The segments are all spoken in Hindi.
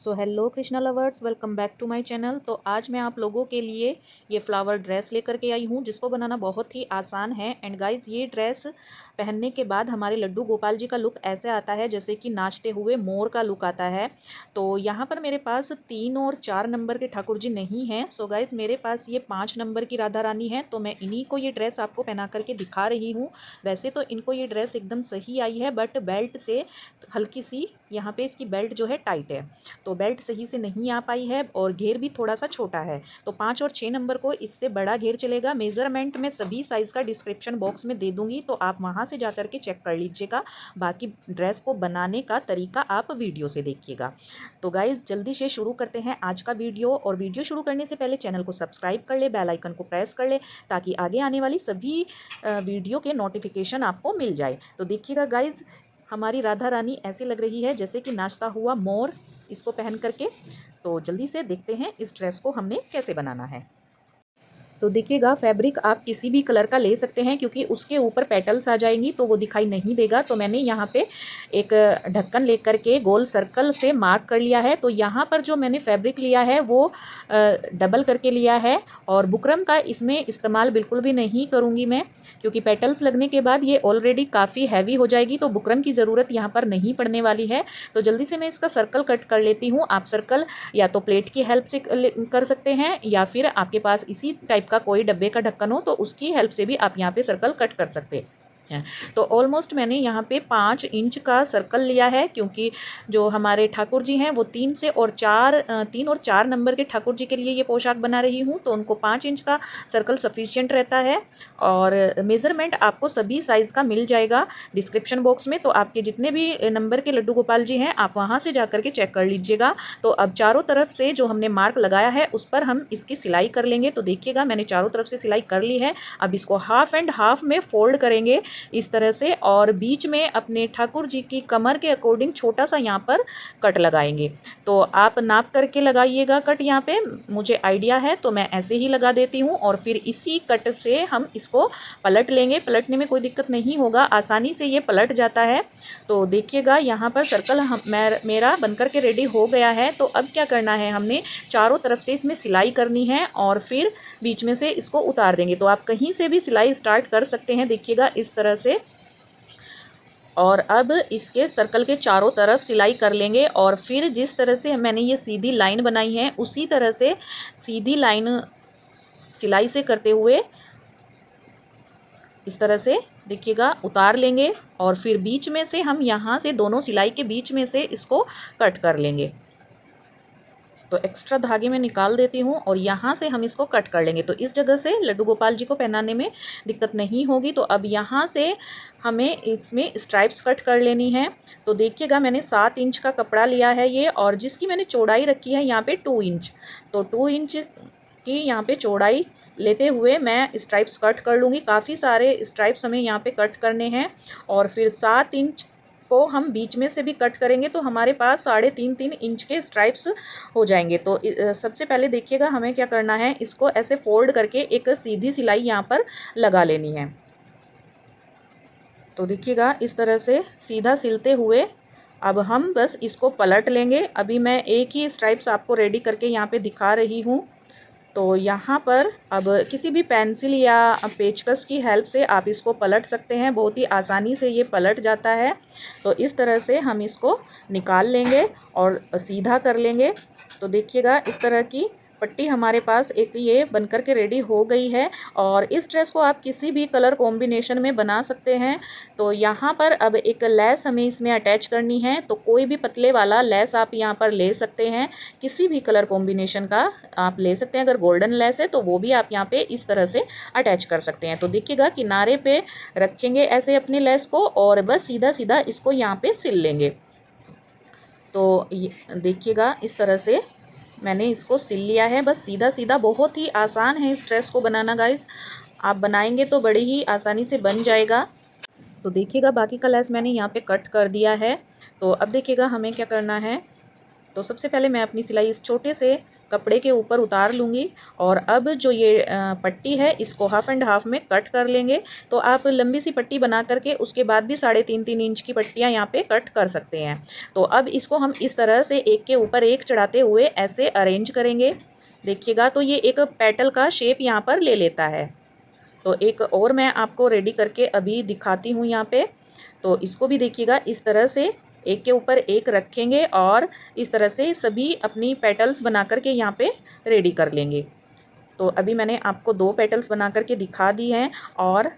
So hello Krishna lovers, welcome back to my channel. तो आज मैं आप लोगों के लिए ये फ्लावर ड्रेस लेकर के आई हूँ जिसको बनाना बहुत ही आसान है। एंड गाइज, ये ड्रेस पहनने के बाद हमारे लड्डू गोपाल जी का लुक ऐसे आता है जैसे कि नाचते हुए मोर का लुक आता है। तो यहाँ पर मेरे पास 3 और 4 नंबर के ठाकुर जी नहीं हैं। सो गाइज, मेरे पास ये 5 नंबर की राधा रानी है, तो मैं इन्हीं को ये ड्रेस आपको पहना करके दिखा रही हूँ। वैसे तो इनको ये ड्रेस एकदम सही आई है, बट बेल्ट से हल्की सी यहाँ पे इसकी बेल्ट जो है टाइट है, तो बेल्ट सही से नहीं आ पाई है और घेर भी थोड़ा सा छोटा है। तो 5 और 6 नंबर को इससे बड़ा घेर चलेगा। मेज़रमेंट में सभी साइज़ का डिस्क्रिप्शन बॉक्स में दे दूंगी, तो आप वहाँ से जा कर के चेक कर लीजिएगा। बाकी ड्रेस को बनाने का तरीका आप वीडियो से देखिएगा। तो गाइज़, जल्दी से शुरू करते हैं आज का वीडियो। और वीडियो शुरू करने से पहले चैनल को सब्सक्राइब कर ले, बेल आइकन को प्रेस कर ले, ताकि आगे आने वाली सभी वीडियो के नोटिफिकेशन आपको मिल जाए। तो देखिएगा गाइज़, हमारी राधा रानी ऐसी लग रही है जैसे कि नाचता हुआ मोर, इसको पहन करके। तो जल्दी से देखते हैं इस ड्रेस को हमने कैसे बनाना है। तो देखिएगा, फैब्रिक आप किसी भी कलर का ले सकते हैं, क्योंकि उसके ऊपर पेटल्स आ जाएंगी तो वो दिखाई नहीं देगा। तो मैंने यहाँ पे एक ढक्कन लेकर के गोल सर्कल से मार्क कर लिया है। तो यहाँ पर जो मैंने फैब्रिक लिया है वो डबल करके लिया है, और बुकरम का इसमें इस्तेमाल बिल्कुल भी नहीं करूँगी मैं, क्योंकि पेटल्स लगने के बाद ये ऑलरेडी काफ़ी हैवी हो जाएगी, तो बुकरम की ज़रूरत यहाँ पर नहीं पड़ने वाली है। तो जल्दी से मैं इसका सर्कल कट कर लेती हूँ। आप सर्कल या तो प्लेट की हेल्प से कर सकते हैं, या फिर आपके पास इसी टाइप का कोई डब्बे का ढक्कन हो तो उसकी हेल्प से भी आप यहाँ पे सर्कल कट कर सकते हैं। तो ऑलमोस्ट मैंने यहाँ पे 5 इंच का सर्कल लिया है, क्योंकि जो हमारे ठाकुर जी हैं वो 3 और 4 नंबर के ठाकुर जी के लिए ये पोशाक बना रही हूँ, तो उनको 5 इंच का सर्कल सफिशिएंट रहता है। और मेज़रमेंट आपको सभी साइज़ का मिल जाएगा डिस्क्रिप्शन बॉक्स में। तो आपके जितने भी नंबर के लड्डू गोपाल जी हैं, आप वहाँ से जा कर के चेक कर लीजिएगा। तो अब चारों तरफ से जो हमने मार्क लगाया है उस पर हम इसकी सिलाई कर लेंगे। तो देखिएगा, मैंने चारों तरफ से सिलाई कर ली है। अब इसको हाफ एंड हाफ में फोल्ड करेंगे इस तरह से, और बीच में अपने ठाकुर जी की कमर के अकॉर्डिंग छोटा सा यहाँ पर कट लगाएंगे। तो आप नाप करके लगाइएगा कट। यहाँ पे मुझे आइडिया है तो मैं ऐसे ही लगा देती हूँ, और फिर इसी कट से हम इसको पलट लेंगे। पलटने में कोई दिक्कत नहीं होगा, आसानी से ये पलट जाता है। तो देखिएगा, यहाँ पर सर्कल मेरा बनकर के रेडी हो गया है। तो अब क्या करना है, हमने चारों तरफ से इसमें सिलाई करनी है और फिर बीच में से इसको उतार देंगे। तो आप कहीं से भी सिलाई स्टार्ट कर सकते हैं, देखिएगा इस तरह से। और अब इसके सर्कल के चारों तरफ सिलाई कर लेंगे, और फिर जिस तरह से मैंने ये सीधी लाइन बनाई है उसी तरह से सीधी लाइन सिलाई से करते हुए इस तरह से देखिएगा उतार लेंगे, और फिर बीच में से हम यहाँ से दोनों सिलाई के बीच में से इसको कट कर लेंगे। तो एक्स्ट्रा धागे में निकाल देती हूँ और यहाँ से हम इसको कट कर लेंगे। तो इस जगह से लड्डू गोपाल जी को पहनाने में दिक्कत नहीं होगी। तो अब यहाँ से हमें इसमें स्ट्राइप्स कट कर लेनी है। तो देखिएगा, मैंने 7 इंच का कपड़ा लिया है ये, और जिसकी मैंने चौड़ाई रखी है यहाँ पे 2 इंच। तो 2 इंच की यहाँ पे चौड़ाई लेते हुए मैं स्ट्राइप्स कट कर लूँगी। काफ़ी सारे स्ट्राइप्स हमें यहाँ पे कट करने हैं, और फिर 7 इंच को हम बीच में से भी कट करेंगे, तो हमारे पास 3.5-3 इंच के स्ट्राइप्स हो जाएंगे। तो सबसे पहले देखिएगा, हमें क्या करना है, इसको ऐसे फोल्ड करके एक सीधी सिलाई यहाँ पर लगा लेनी है। तो देखिएगा, इस तरह से सीधा सिलते हुए अब हम बस इसको पलट लेंगे। अभी मैं एक ही स्ट्राइप्स आपको रेडी करके यहाँ पे दिखा रही हूँ। तो यहाँ पर अब किसी भी पेंसिल या पेचकस की हेल्प से आप इसको पलट सकते हैं, बहुत ही आसानी से ये पलट जाता है। तो इस तरह से हम इसको निकाल लेंगे और सीधा कर लेंगे। तो देखिएगा, इस तरह की पट्टी हमारे पास एक ये बनकर के रेडी हो गई है, और इस ड्रेस को आप किसी भी कलर कॉम्बिनेशन में बना सकते हैं। तो यहाँ पर अब एक लेस हमें इसमें अटैच करनी है, तो कोई भी पतले वाला लेस आप यहाँ पर ले सकते हैं, किसी भी कलर कॉम्बिनेशन का आप ले सकते हैं। अगर गोल्डन लेस है तो वो भी आप यहाँ पे इस तरह से अटैच कर सकते हैं। तो देखिएगा, किनारे पे रखेंगे ऐसे अपने लेस को, और बस सीधा सीधा इसको यहाँ पे सिल लेंगे। तो देखिएगा, इस तरह से मैंने इसको सिल लिया है, बस सीधा सीधा। बहुत ही आसान है इस ड्रेस को बनाना गाइस, आप बनाएंगे तो बड़ी ही आसानी से बन जाएगा। तो देखिएगा, बाकी का लेस मैंने यहाँ पे कट कर दिया है। तो अब देखिएगा, हमें क्या करना है, तो सबसे पहले मैं अपनी सिलाई इस छोटे से कपड़े के ऊपर उतार लूँगी और अब जो ये पट्टी है इसको हाफ़ एंड हाफ़ में कट कर लेंगे। तो आप लंबी सी पट्टी बना करके उसके बाद भी 3.5-3 इंच की पट्टियाँ यहाँ पे कट कर सकते हैं। तो अब इसको हम इस तरह से एक के ऊपर एक चढ़ाते हुए ऐसे अरेंज करेंगे। देखिएगा तो ये एक पेटल का शेप यहाँ पर ले लेता है। तो एक और मैं आपको रेडी करके अभी दिखाती हूँ यहाँ पे। तो इसको भी देखिएगा इस तरह से एक के ऊपर एक रखेंगे और इस तरह से सभी अपनी पेटल्स बना करके यहाँ पे रेडी कर लेंगे। तो अभी मैंने आपको 2 पेटल्स बना करके दिखा दी हैं और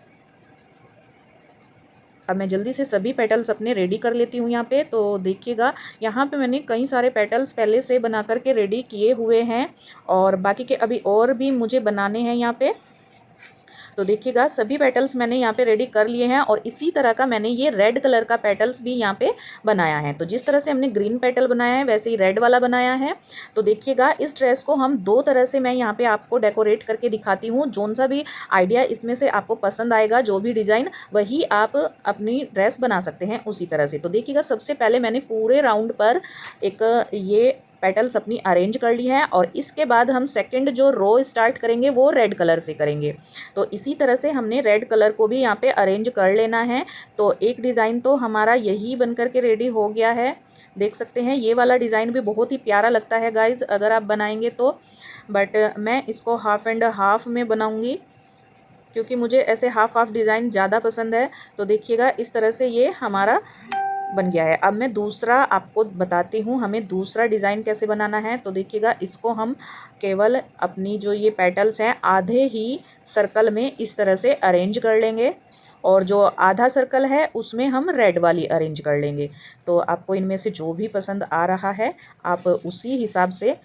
अब मैं जल्दी से सभी पेटल्स अपने रेडी कर लेती हूँ यहाँ पे। तो देखिएगा यहाँ पे मैंने कई सारे पेटल्स पहले से बना करके रेडी किए हुए हैं और बाकी के अभी और भी मुझे बनाने हैं यहाँ पे। तो देखिएगा सभी पेटल्स मैंने यहाँ पे रेडी कर लिए हैं और इसी तरह का मैंने ये रेड कलर का पेटल्स भी यहाँ पे बनाया है। तो जिस तरह से हमने ग्रीन पेटल बनाया है वैसे ही रेड वाला बनाया है। तो देखिएगा इस ड्रेस को हम 2 तरह से मैं यहाँ पे आपको डेकोरेट करके दिखाती हूँ। जोन सा भी आइडिया इसमें से आपको पसंद आएगा, जो भी डिज़ाइन, वही आप अपनी ड्रेस बना सकते हैं उसी तरह से। तो देखिएगा सबसे पहले मैंने पूरे राउंड पर एक ये पेटल्स अपनी अरेंज कर ली है और इसके बाद हम सेकंड जो रो स्टार्ट करेंगे वो रेड कलर से करेंगे। तो इसी तरह से हमने रेड कलर को भी यहाँ पे अरेंज कर लेना है। तो एक डिज़ाइन तो हमारा यही बन कर के रेडी हो गया है। देख सकते हैं ये वाला डिज़ाइन भी बहुत ही प्यारा लगता है गाइज अगर आप बनाएंगे तो। बट मैं इसको हाफ़ एंड हाफ़ में बनाऊँगी क्योंकि मुझे ऐसे हाफ़ हाफ़ डिज़ाइन ज़्यादा पसंद है। तो देखिएगा इस तरह से ये हमारा बन गया है। अब मैं दूसरा आपको बताती हूँ हमें दूसरा डिज़ाइन कैसे बनाना है। तो देखिएगा इसको हम केवल अपनी जो ये पेटल्स हैं आधे ही सर्कल में इस तरह से अरेंज कर लेंगे और जो आधा सर्कल है उसमें हम रेड वाली अरेंज कर लेंगे। तो आपको इनमें से जो भी पसंद आ रहा है आप उसी हिसाब से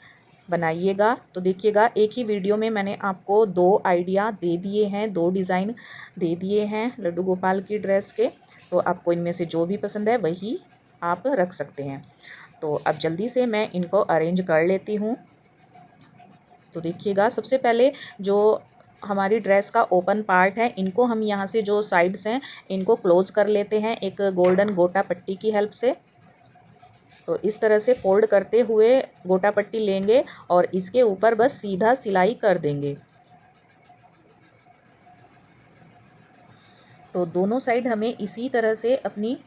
बनाइएगा। तो देखिएगा एक ही वीडियो में मैंने आपको 2 आइडिया दे दिए हैं, 2 डिज़ाइन दे दिए हैं लड्डू गोपाल की ड्रेस के। तो आपको इनमें से जो भी पसंद है वही आप रख सकते हैं। तो अब जल्दी से मैं इनको अरेंज कर लेती हूँ। तो देखिएगा सबसे पहले जो हमारी ड्रेस का ओपन पार्ट है इनको हम यहाँ से जो साइड्स हैं इनको क्लोज कर लेते हैं एक गोल्डन गोटा पट्टी की हेल्प से। तो इस तरह से फोल्ड करते हुए गोटा पट्टी लेंगे और इसके ऊपर बस सीधा सिलाई कर देंगे। तो दोनों साइड हमें इसी तरह से अपनी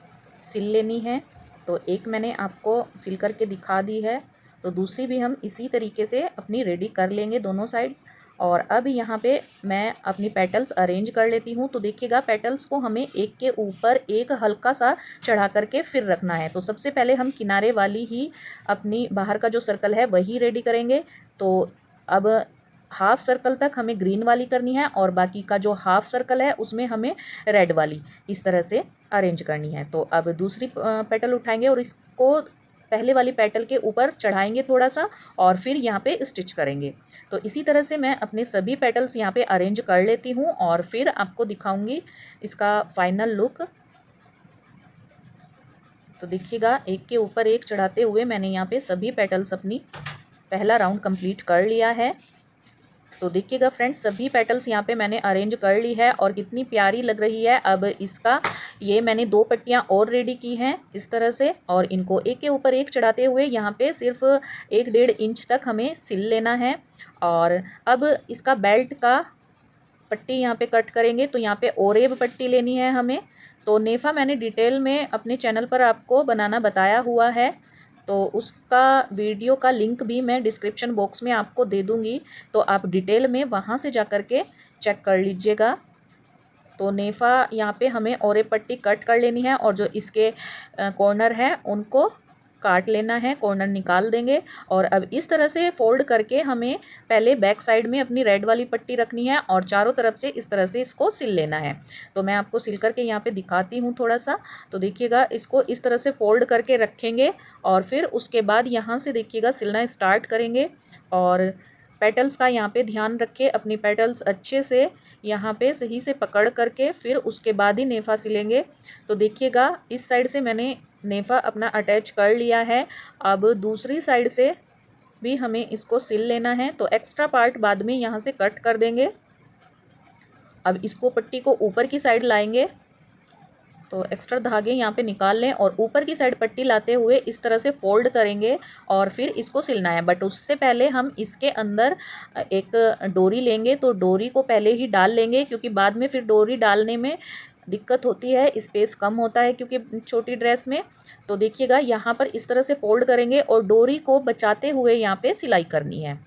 सिल लेनी है। तो एक मैंने आपको सिल करके दिखा दी है, तो दूसरी भी हम इसी तरीके से अपनी रेडी कर लेंगे दोनों साइड्स। और अब यहाँ पे मैं अपनी पेटल्स अरेंज कर लेती हूँ। तो देखिएगा पेटल्स को हमें एक के ऊपर एक हल्का सा चढ़ा करके फिर रखना है। तो सबसे पहले हम किनारे वाली ही अपनी बाहर का जो सर्कल है वही रेडी करेंगे। तो अब हाफ सर्कल तक हमें ग्रीन वाली करनी है और बाकी का जो हाफ सर्कल है उसमें हमें रेड वाली इस तरह से अरेंज करनी है। तो अब दूसरी पेटल उठाएंगे और इसको पहले वाली पेटल के ऊपर चढ़ाएंगे थोड़ा सा और फिर यहाँ पे स्टिच करेंगे। तो इसी तरह से मैं अपने सभी पेटल्स यहाँ पे अरेंज कर लेती हूँ और फिर आपको दिखाऊंगी इसका फाइनल लुक। तो देखिएगा एक के ऊपर एक चढ़ाते हुए मैंने यहाँ पे सभी पेटल्स अपनी पहला राउंड कंप्लीट कर लिया है। तो देखिएगा फ्रेंड्स सभी पेटल्स यहाँ पे मैंने अरेंज कर ली है और कितनी प्यारी लग रही है। अब इसका ये मैंने 2 पट्टियाँ और रेडी की हैं इस तरह से और इनको एक के ऊपर एक चढ़ाते हुए यहाँ पे सिर्फ 1-1.5 इंच तक हमें सिल लेना है। और अब इसका बेल्ट का पट्टी यहाँ पे कट करेंगे। तो यहाँ पे ओरेब पट्टी लेनी है हमें। तो नेफा मैंने डिटेल में अपने चैनल पर आपको बनाना बताया हुआ है, तो उसका वीडियो का लिंक भी मैं डिस्क्रिप्शन बॉक्स में आपको दे दूँगी। तो आप डिटेल में वहाँ से जा कर के चेक कर लीजिएगा। तो नेफा यहाँ पे हमें ओरेब पट्टी कट कर लेनी है और जो इसके कॉर्नर है उनको काट लेना है, कॉर्नर निकाल देंगे। और अब इस तरह से फोल्ड करके हमें पहले बैक साइड में अपनी रेड वाली पट्टी रखनी है और चारों तरफ से इस तरह से इसको सिल लेना है। तो मैं आपको सिल करके यहाँ पे दिखाती हूँ थोड़ा सा। तो देखिएगा इसको इस तरह से फोल्ड करके रखेंगे और फिर उसके बाद यहाँ से देखिएगा सिलना स्टार्ट करेंगे। और पेटल्स का यहाँ पे ध्यान रखें, अपनी पेटल्स अच्छे से यहाँ पे सही से पकड़ करके फिर उसके बाद ही नेफा सिलेंगे। तो देखिएगा इस साइड से मैंने नेफा अपना अटैच कर लिया है। अब दूसरी साइड से भी हमें इसको सिल लेना है। तो एक्स्ट्रा पार्ट बाद में यहाँ से कट कर देंगे। अब इसको पट्टी को ऊपर की साइड लाएंगे। तो एक्स्ट्रा धागे यहाँ पे निकाल लें और ऊपर की साइड पट्टी लाते हुए इस तरह से फोल्ड करेंगे और फिर इसको सिलना है। बट उससे पहले हम इसके अंदर एक डोरी लेंगे, तो डोरी को पहले ही डाल लेंगे क्योंकि बाद में फिर डोरी डालने में दिक्कत होती है, स्पेस कम होता है क्योंकि छोटी ड्रेस में। तो देखिएगा यहाँ पर इस तरह से फोल्ड करेंगे और डोरी को बचाते हुए यहाँ पे सिलाई करनी है।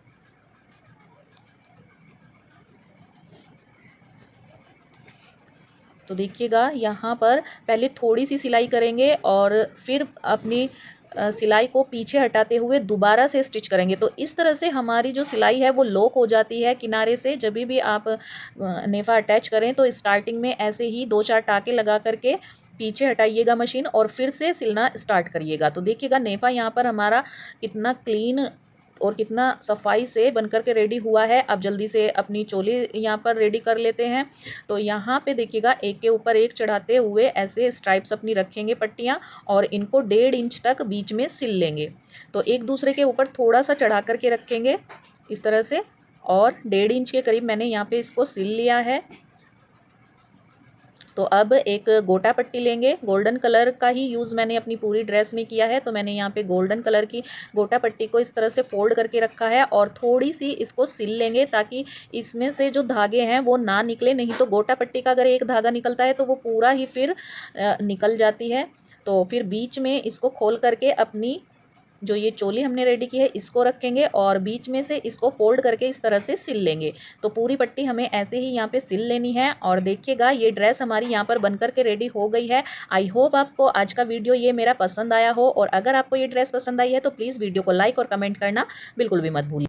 तो देखिएगा यहाँ पर पहले थोड़ी सी सिलाई करेंगे और फिर अपनी सिलाई को पीछे हटाते हुए दोबारा से स्टिच करेंगे। तो इस तरह से हमारी जो सिलाई है वो लॉक हो जाती है किनारे से। जब भी आप नेफा अटैच करें तो स्टार्टिंग में ऐसे ही 2-4 टाके लगा करके पीछे हटाइएगा मशीन और फिर से सिलना स्टार्ट करिएगा। तो देखिएगा नेफा यहाँ पर हमारा कितना क्लीन और कितना सफाई से बनकर के रेडी हुआ है। अब जल्दी से अपनी चोली यहाँ पर रेडी कर लेते हैं। तो यहाँ पे देखिएगा एक के ऊपर एक चढ़ाते हुए ऐसे स्ट्राइप्स अपनी रखेंगे पट्टियाँ और इनको 1.5 इंच तक बीच में सिल लेंगे। तो एक दूसरे के ऊपर थोड़ा सा चढ़ा करके रखेंगे इस तरह से और 1.5 इंच के करीब मैंने यहाँ पे इसको सिल लिया है। तो अब एक गोटा पट्टी लेंगे, गोल्डन कलर का ही यूज़ मैंने अपनी पूरी ड्रेस में किया है। तो मैंने यहाँ पे गोल्डन कलर की गोटा पट्टी को इस तरह से फोल्ड करके रखा है और थोड़ी सी इसको सिल लेंगे ताकि इसमें से जो धागे हैं वो ना निकले। नहीं तो गोटा पट्टी का अगर एक धागा निकलता है तो वो पूरा ही फिर निकल जाती है। तो फिर बीच में इसको खोल करके अपनी जो ये चोली हमने रेडी की है इसको रखेंगे और बीच में से इसको फोल्ड करके इस तरह से सिल लेंगे। तो पूरी पट्टी हमें ऐसे ही यहाँ पे सिल लेनी है और देखिएगा ये ड्रेस हमारी यहाँ पर बनकर के रेडी हो गई है। आई होप आपको आज का वीडियो ये मेरा पसंद आया हो और अगर आपको ये ड्रेस पसंद आई है तो प्लीज़ वीडियो को लाइक और कमेंट करना बिल्कुल भी मत भूलिए।